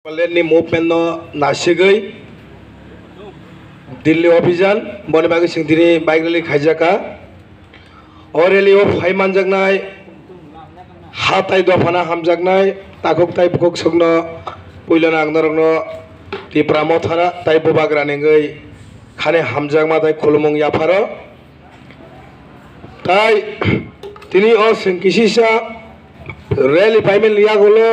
Palerni movement no nasigoi Delhi অভিযান বনে বাগে সিংদিনি বাইক রেলি খাইজাকা অরেলি ও ফাইমান জাগনাই হাতাই দফানা হামজাগনাই তাকক তাই বুকক সগ্ন পইলানা আগনারংনো টিপ্রা মথারা তাই ববাগ্রা নেঙ্গই খানে হামজাগমা তাই খুলমং ইয়াফারো তাই তিনি ও সিংকিসিসা রেলি পাইমেন লিয়াগুলো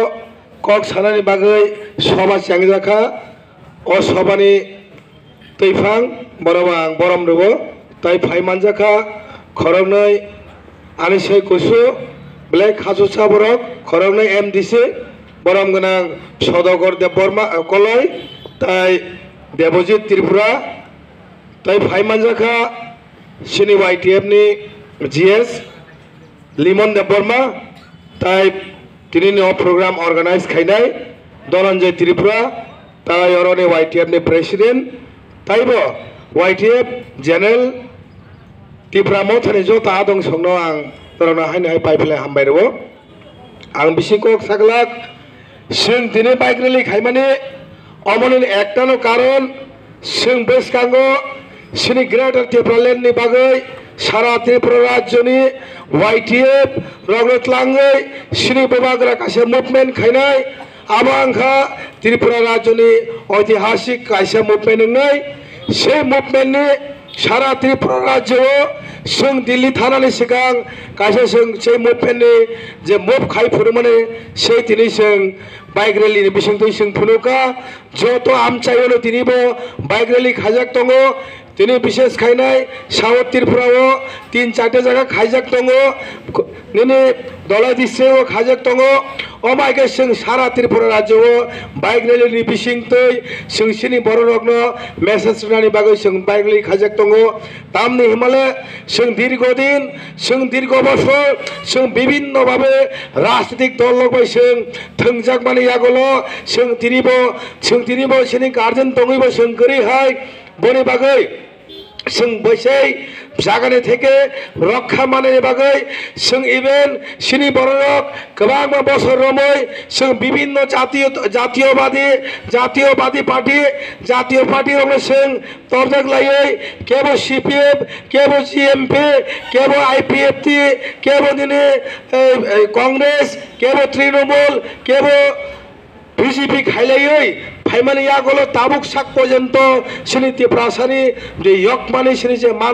কক সানানি বাগै সভা চাংজাখা ও সভানি তৈফাং বরবাং বরম রব তাই ফাইমানজাখা খরংनै আনিসै কুসु ব্লেক খাজুসা বরক খরংनै এমডিসি বরম গনাং সদগর দেববর্মা কলয় তাই দেবজিৎ ত্রিপুরা তাই ফাইমানজাখা সিনি YTF ni GS Limon Debbarma তাই তিনি প্রোগ্রাম অর্গানাইজ খাইনাই ধনঞ্জয় ত্রিপুরা তাই অরনে YTF ni প্রেসিডেন্ট তাইব YTF জেনারেল ত্রিপুরা মথানি জতা দং সংनो आं तरना हायनाय पाइफले हामबाय रबो आं बिसिকক सागलाक जों दिनै बाइक रेली खायमाने अमनि एकटानो कारण जों बेसकांगो सिनि ग्रेटार त्रिपुरा लेन्डनि बागै सारा त्रिपुरा राज्यनि YTF रगतलाङै सिनि बबाग्रा कासे मुभमेन्ट खायनाय आबांखा त्रिपुरा राज्यनि ऐतिहासिक कासे मुभमेन्ट नंनाय से मुभमेन्टनि सारा त्रिपुरा राज्यआव जों दिल्ली थानानि सिगां कासे जों से मुभमेन्टनि जे मुभ खायफोरमाने से दिनै जों बाइक रेलिनि बिसिंथै जों फुनुका जत आमचायनो दिनैबो बाइक रेलि खायजाक दङ दिनै बिशेष खायनाय साउथ त्रिपुराव 3-4 जायगा खायजाक दङ दिनै दलाय डिस्ट्रिक्टआव खायजाक दङ अमायके जों सारा त्रिपुरा राज्यआव बाइक रेलिनि बिसिंथै जों सिनि बर' रगनो मेसेज होनायनि बागै जों बाइक रेलि खायजाक दङ तामनि हिमालय जों दीर्घदिन जों दीर्घ बছর जों বিভিন্ন ভাবে রাজনৈতিক দল লগबाय जों थोंजाक माने यागलो जों दिनैबो सिनि गार्जेन दङैबो जों गोरैहाय बनि बागै जों बैसै जागानि থেকে रक्षा माने बागै जों इभेन सिनि बर'रक गोबां बছর रमै जों বিভিন্ন জাতীয়বাদী पार्टी रमै जों तरजाक लायै केबो CPF केबो GMP केबो IPFT केबो दिनै कांग्रेस केबो तृणमूल केबो BJP खायलायै फाइमानि यागलो ताबुक साक पर्यन्त सिनि त्रिपुरासानि जे यक माने सिनि जे मान